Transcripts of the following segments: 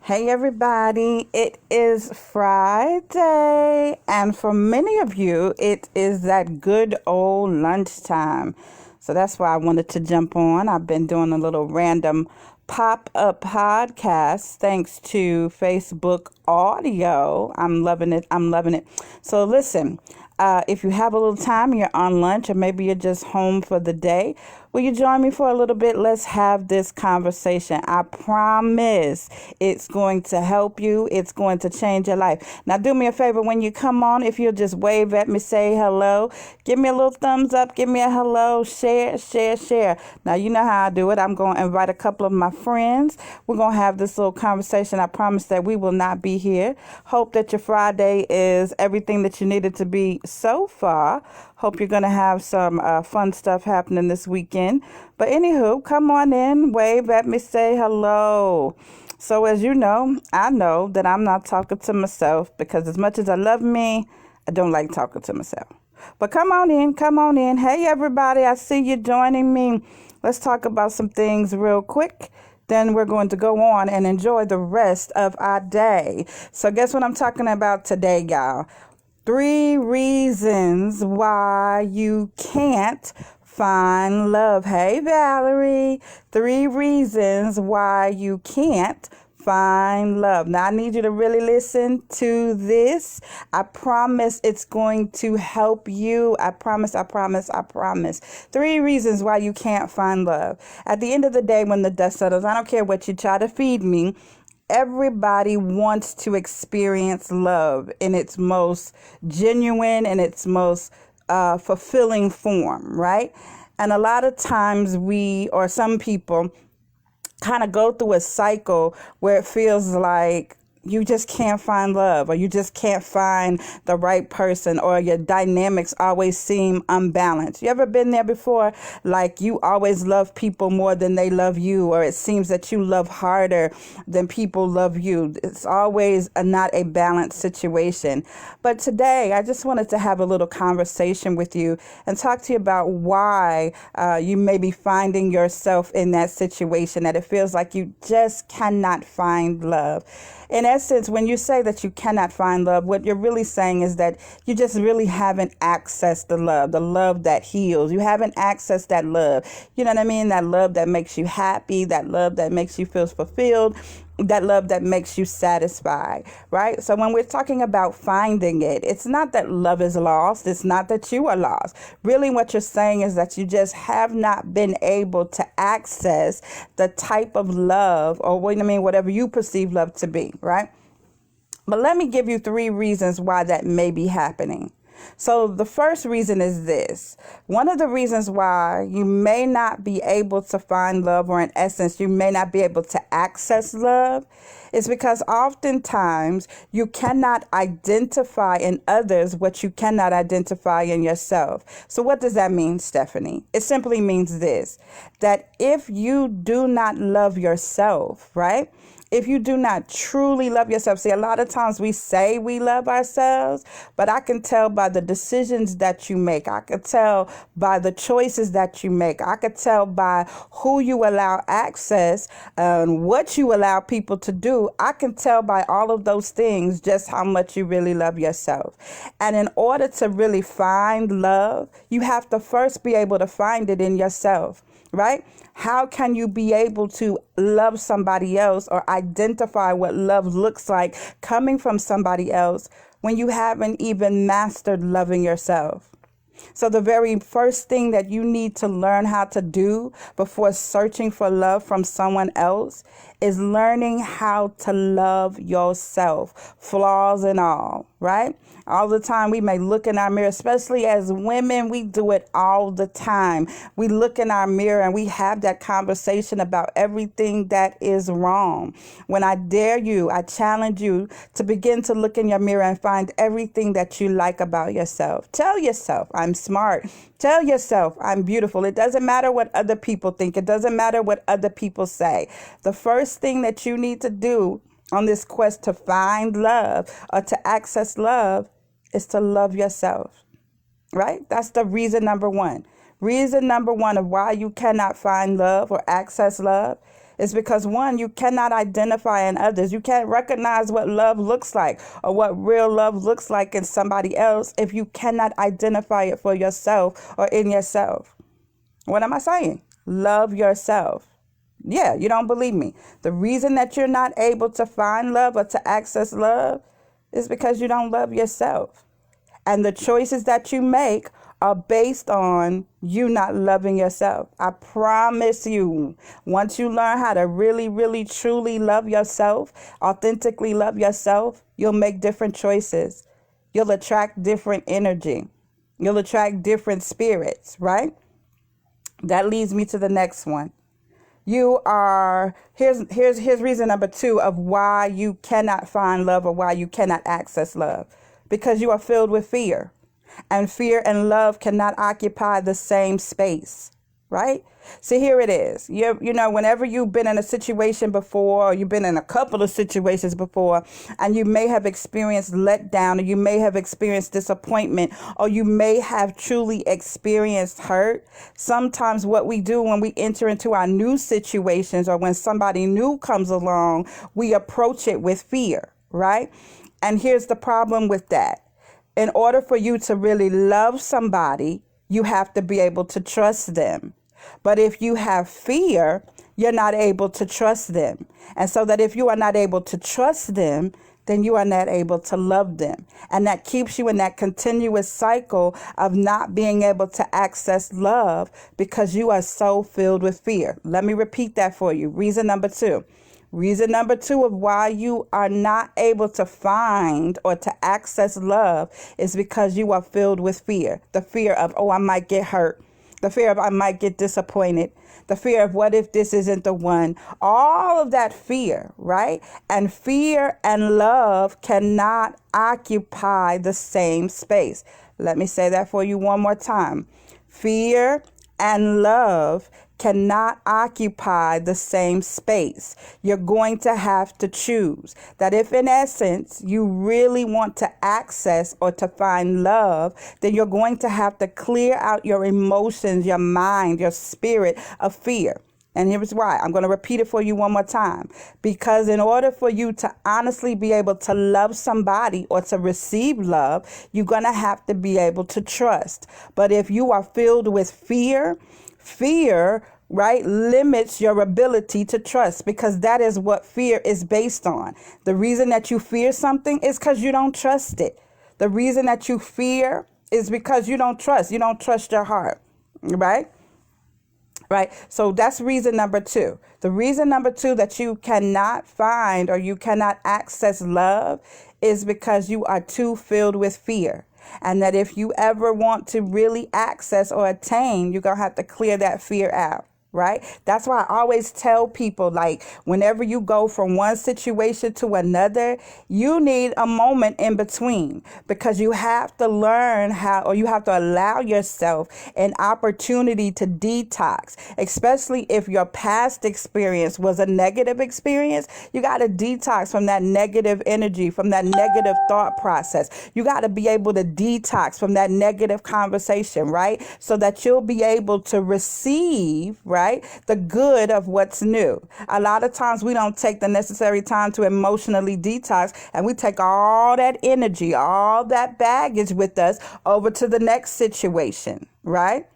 Hey everybody, it is Friday, and for many of you, it is that good old lunchtime. So that's why I wanted to jump on. I've been doing a little random pop up podcast thanks to Facebook audio. I'm loving it. I'm loving it. So listen, if you have a little time, you're on lunch, or maybe you're just home for the day, will you join me for a little bit? Let's have this conversation. I promise it's going to help you. It's going to change your life. Now, do me a favor when you come on, if you'll just wave at me, say hello, give me a little thumbs up, give me a hello, share, share, share. Now, you know how I do it. I'm going to invite a couple of my friends. We're going to have this little conversation. I promise that we will not be here. Hope that your Friday is everything that you needed to be so far. Hope you're going to have some fun stuff happening this weekend. But anywho, come on in, wave at me, say hello. So as you know, I know that I'm not talking to myself because as much as I love me, I don't like talking to myself. But come on in, come on in. Hey, everybody, I see you joining me. Let's talk about some things real quick. Then we're going to go on and enjoy the rest of our day. So guess what I'm talking about today, y'all? 3 reasons why you can't find love. Hey, Valerie. 3 reasons why you can't find love. Now, I need you to really listen to this. I promise it's going to help you. I promise, I promise, I promise. 3 reasons why you can't find love. At the end of the day, when the dust settles, I don't care what you try to feed me. Everybody wants to experience love in its most genuine and its most fulfilling form, right? And a lot of times we, or some people, kind of go through a cycle where it feels like you just can't find love, or you just can't find the right person, or your dynamics always seem unbalanced. You ever been there before? Like you always love people more than they love you, or it seems that you love harder than people love you. It's always not a balanced situation. But today, I just wanted to have a little conversation with you and talk to you about why you may be finding yourself in that situation, that it feels like you just cannot find love. In essence, when you say that you cannot find love, what you're really saying is that you just really haven't accessed the love that heals. You haven't accessed that love. You know what I mean? That love that makes you happy, that love that makes you feel fulfilled, that love that makes you satisfied, right? So when we're talking about finding it, it's not that love is lost. It's not that you are lost. Really, what you're saying is that you just have not been able to access the type of love, or whatever you perceive love to be, right? But let me give you 3 reasons why that may be happening. So the first reason is this. One of the reasons why you may not be able to find love, or in essence, you may not be able to access love, is because oftentimes you cannot identify in others what you cannot identify in yourself. So what does that mean, Stephanie? It simply means this, that if you do not love yourself, right? If you do not truly love yourself, see, a lot of times we say we love ourselves, but I can tell by the decisions that you make. I could tell by the choices that you make. I could tell by who you allow access and what you allow people to do. I can tell by all of those things just how much you really love yourself. And in order to really find love, you have to first be able to find it in yourself, right? How can you be able to love somebody else, or identify what love looks like coming from somebody else, when you haven't even mastered loving yourself? So the very first thing that you need to learn how to do before searching for love from someone else is learning how to love yourself, flaws and all, right? All the time we may look in our mirror, especially as women, we do it all the time. We look in our mirror and we have that conversation about everything that is wrong. When I dare you, I challenge you to begin to look in your mirror and find everything that you like about yourself. Tell yourself, I'm smart. Tell yourself, I'm beautiful. It doesn't matter what other people think. It doesn't matter what other people say. The first thing that you need to do on this quest to find love, or to access love, is to love yourself, right? That's the reason number 1. Reason number 1 of why you cannot find love or access love It's because, one, you cannot identify in others. You can't recognize what love looks like or what real love looks like in somebody else if you cannot identify it for yourself or in yourself. What am I saying? Love yourself. Yeah, you don't believe me. The reason that you're not able to find love or to access love is because you don't love yourself. And the choices that you make are based on you not loving yourself. I promise you, once you learn how to really, really, truly love yourself, authentically love yourself, you'll make different choices. You'll attract different energy. You'll attract different spirits, right? That leads me to the next one. Here's reason number 2 of why you cannot find love or why you cannot access love. Because you are filled with fear. And fear and love cannot occupy the same space, right? See, here it is. You know, whenever you've been in a situation before, or you've been in a couple of situations before, and you may have experienced letdown, or you may have experienced disappointment, or you may have truly experienced hurt. Sometimes what we do when we enter into our new situations or when somebody new comes along, we approach it with fear, right? And here's the problem with that. In order for you to really love somebody, you have to be able to trust them. But if you have fear, you're not able to trust them. And so that if you are not able to trust them, then you are not able to love them. And that keeps you in that continuous cycle of not being able to access love because you are so filled with fear. Let me repeat that for you. Reason number 2. Reason number 2 of why you are not able to find or to access love is because you are filled with fear. The fear of, I might get hurt. The fear of I might get disappointed. The fear of what if this isn't the one? All of that fear, right? And fear and love cannot occupy the same space. Let me say that for you one more time. Fear and love cannot occupy the same space. You're going to have to choose that. If in essence you really want to access or to find love, then you're going to have to clear out your emotions, your mind, your spirit of fear. And here's why. I'm going to repeat it for you one more time. Because in order for you to honestly be able to love somebody or to receive love, you're going to have to be able to trust. But if you are filled with fear, right, limits your ability to trust, because that is what fear is based on. The reason that you fear something is because you don't trust it. The reason that you fear is because you don't trust. You don't trust your heart, right? Right. So that's reason number 2. The reason number 2 that you cannot find or you cannot access love is because you are too filled with fear. And that if you ever want to really access or attain, you're going to have to clear that fear out. Right? That's why I always tell people, like, whenever you go from one situation to another, you need a moment in between, because you have to learn how, or you have to allow yourself an opportunity to detox, especially if your past experience was a negative experience. You got to detox from that negative energy, from that negative thought process. You got to be able to detox from that negative conversation, right? So that you'll be able to receive, right, the good of what's new. A lot of times we don't take the necessary time to emotionally detox, and we take all that energy, all that baggage with us over to the next situation, right?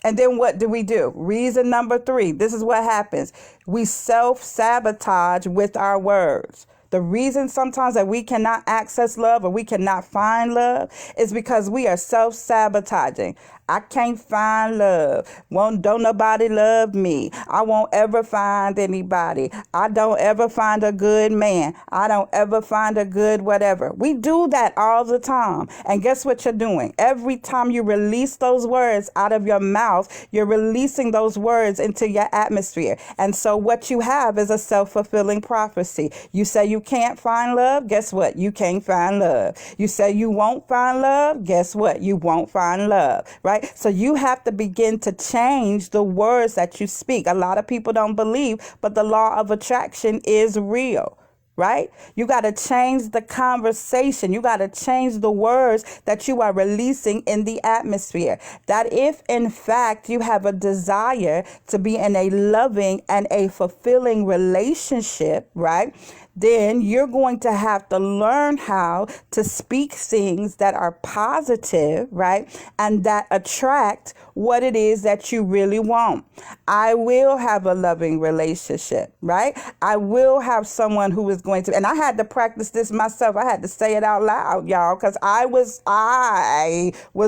And then what do? Reason number 3. This is what happens. We self-sabotage with our words. The reason sometimes that we cannot access love or we cannot find love is because we are self-sabotaging. I can't find love. Don't nobody love me. I won't ever find anybody. I don't ever find a good man. I don't ever find a good whatever. We do that all the time. And guess what you're doing? Every time you release those words out of your mouth, you're releasing those words into your atmosphere. And so what you have is a self-fulfilling prophecy. You say you can't find love. Guess what? You can't find love. You say you won't find love. Guess what? You won't find love, right? So you have to begin to change the words that you speak. A lot of people don't believe, but the law of attraction is real. right? You got to change the conversation. You got to change the words that you are releasing in the atmosphere. That if in fact you have a desire to be in a loving and a fulfilling relationship, right? Then you're going to have to learn how to speak things that are positive, right? And that attract what it is that you really want. I will have a loving relationship, right? I will have someone who is going to, and I had to practice this myself. I had to say it out loud, y'all, because I was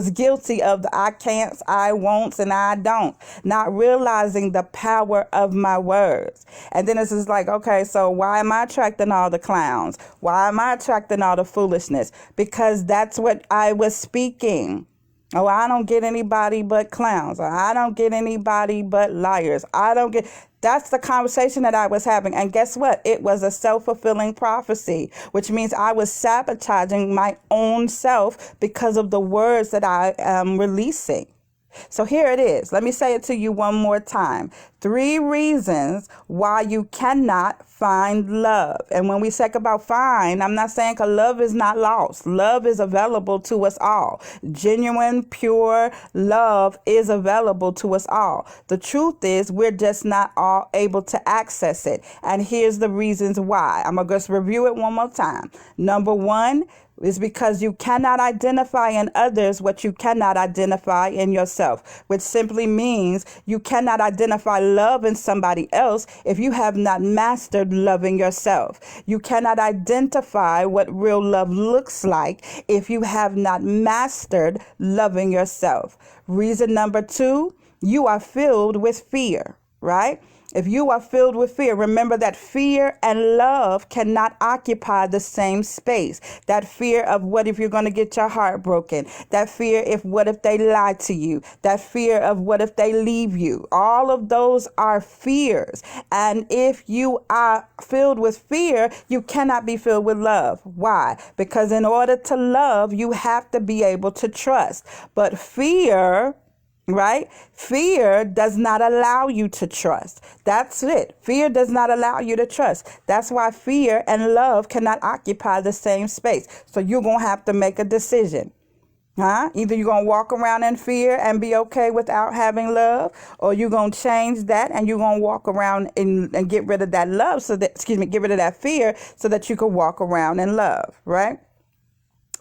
guilty of the I can'ts, I won'ts, and I don't, not realizing the power of my words. And then it's just like, okay, so why am I attracting all the clowns? Why am I attracting all the foolishness? Because that's what I was speaking. Oh, I don't get anybody but clowns. Or I don't get anybody but liars. That's the conversation that I was having. And guess what? It was a self-fulfilling prophecy, which means I was sabotaging my own self because of the words that I am releasing. So here it is. Let me say it to you one more time. 3 reasons why you cannot find love. And when we say about find, I'm not saying because love is not lost. Love is available to us all. Genuine, pure love is available to us all. The truth is we're just not all able to access it. And here's the reasons why. I'm going to just review it one more time. Number 1, is because you cannot identify in others what you cannot identify in yourself, which simply means you cannot identify love in somebody else if you have not mastered loving yourself. You cannot identify what real love looks like if you have not mastered loving yourself. Reason number 2, you are filled with fear, right? If you are filled with fear, remember that fear and love cannot occupy the same space. That fear of what if you're going to get your heart broken? That fear what if they lie to you? That fear of what if they leave you? All of those are fears. And if you are filled with fear, you cannot be filled with love. Why? Because in order to love, you have to be able to trust. But fear, right? Fear does not allow you to trust. That's it. Fear does not allow you to trust. That's why fear and love cannot occupy the same space. So you're going to have to make a decision. Either you're going to walk around in fear and be okay without having love, or you're going to change that and you're going to walk around and get rid of that love get rid of that fear so that you can walk around in love, right?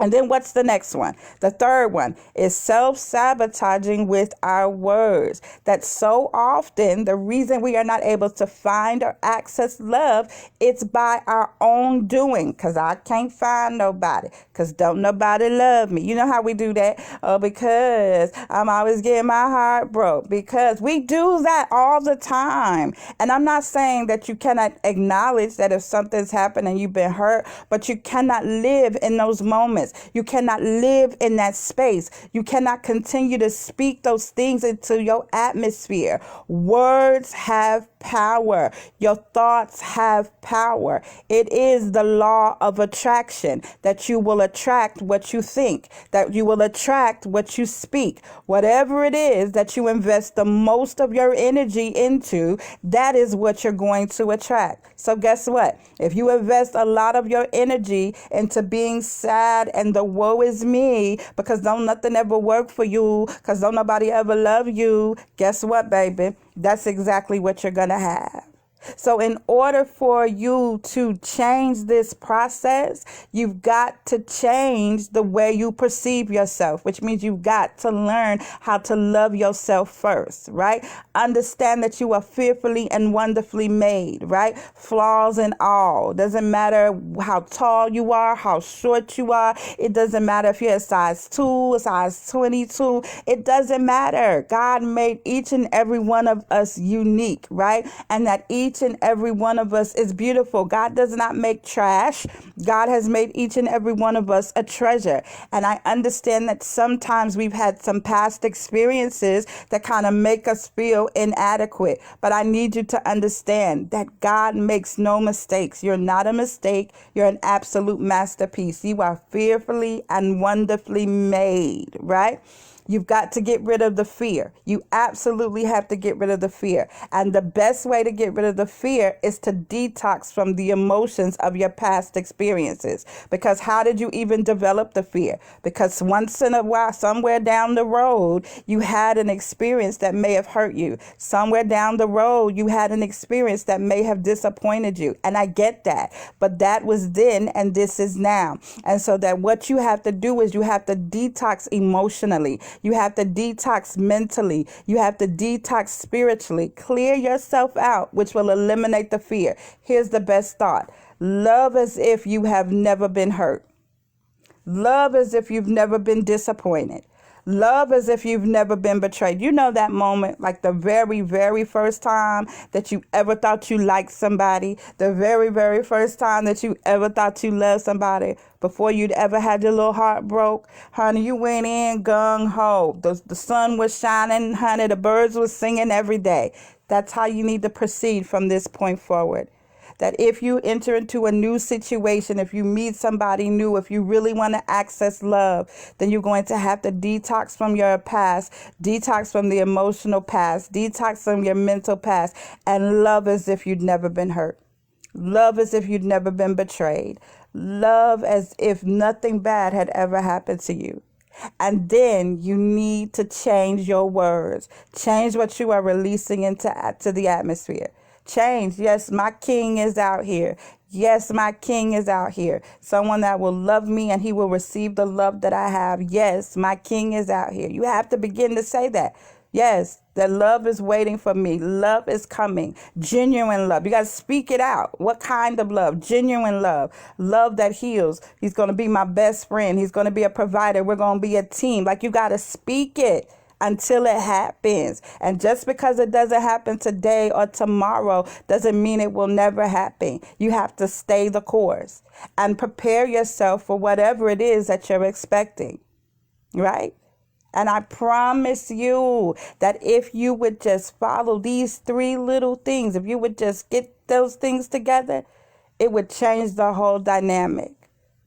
And then what's the next one? The third one is self-sabotaging with our words. That so often the reason we are not able to find or access love, it's by our own doing. Because I can't find nobody. Because don't nobody love me. You know how we do that? Oh, because I'm always getting my heart broke. Because we do that all the time. And I'm not saying that you cannot acknowledge that if something's happened and you've been hurt, but you cannot live in those moments. You cannot live in that space. You cannot continue to speak those things into your atmosphere. Words have power. Your thoughts have power. It is the law of attraction that you will attract what you think, that you will attract what you speak. Whatever it is that you invest the most of your energy into, that is what you're going to attract. So guess what? If you invest a lot of your energy into being sad and the woe is me because don't nothing ever work for you, because don't nobody ever love you, guess what, baby? That's exactly what you're going to have. So in order for you to change this process, you've got to change the way you perceive yourself, which means you've got to learn how to love yourself first, right? Understand that you are fearfully and wonderfully made, right? Flaws and all. Doesn't matter how tall you are, how short you are. It doesn't matter if you're a size 2, a size 22. It doesn't matter. God made each and every one of us unique, right? And that each and every one of us is beautiful. God does not make trash. God has made each and every one of us a treasure. And I understand that sometimes we've had some past experiences that kind of make us feel inadequate. But I need you to understand that God makes no mistakes. You're not a mistake. You're an absolute masterpiece. You are fearfully and wonderfully made, right? You've got to get rid of the fear. You absolutely have to get rid of the fear. And the best way to get rid of the fear is to detox from the emotions of your past experiences. Because how did you even develop the fear? Because once in a while, somewhere down the road, you had an experience that may have hurt you. Somewhere down the road, you had an experience that may have disappointed you. And I get that. But that was then and this is now. And so that what you have to do is you have to detox emotionally. You have to detox mentally. You have to detox spiritually. Clear yourself out, which will eliminate the fear. Here's the best thought. Love as if you have never been hurt. Love as if you've never been disappointed. Love as if you've never been betrayed. You know that moment, like the very, very first time that you ever thought you liked somebody, the very, very first time that you ever thought you loved somebody, before you'd ever had your little heart broke. Honey, you went in gung-ho. The sun was shining, honey, the birds were singing every day. That's how you need to proceed from this point forward. That if you enter into a new situation, if you meet somebody new, if you really want to access love, then you're going to have to detox from your past, detox from the emotional past, detox from your mental past, and love as if you'd never been hurt. Love as if you'd never been betrayed. Love as if nothing bad had ever happened to you. And then you need to change your words. Change what you are releasing to the atmosphere. Change. Yes, my king is out here. Yes, my king is out here. Someone that will love me and he will receive the love that I have. Yes, my king is out here. You have to begin to say that. Yes, that love is waiting for me. Love is coming. Genuine love. You got to speak it out. What kind of love? Genuine love. Love that heals. He's going to be my best friend. He's going to be a provider. We're going to be a team. Like, you got to speak it until it happens. And just because it doesn't happen today or tomorrow doesn't mean it will never happen. You have to stay the course and prepare yourself for whatever it is that you're expecting, right? And I promise you that if you would just follow these 3 little things, if you would just get those things together, it would change the whole dynamic.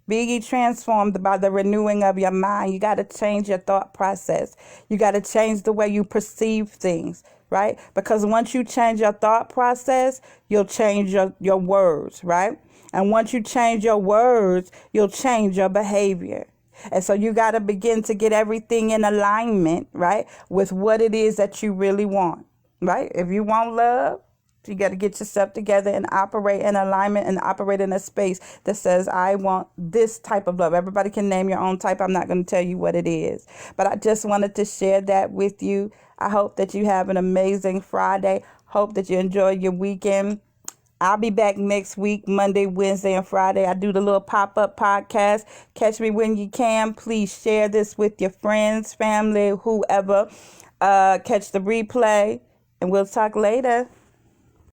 Be ye transformed by the renewing of your mind. You got to change your thought process. You got to change the way you perceive things, right? Because once you change your thought process, you'll change your words, right? And once you change your words, you'll change your behavior. And so you got to begin to get everything in alignment, right, with what it is that you really want, right? If you want love, you got to get yourself together and operate in alignment and operate in a space that says, I want this type of love. Everybody can name your own type. I'm not going to tell you what it is. But I just wanted to share that with you. I hope that you have an amazing Friday. Hope that you enjoy your weekend. I'll be back next week, Monday, Wednesday, and Friday. I do the little pop-up podcast. Catch me when you can. Please share this with your friends, family, whoever. Catch the replay, and we'll talk later.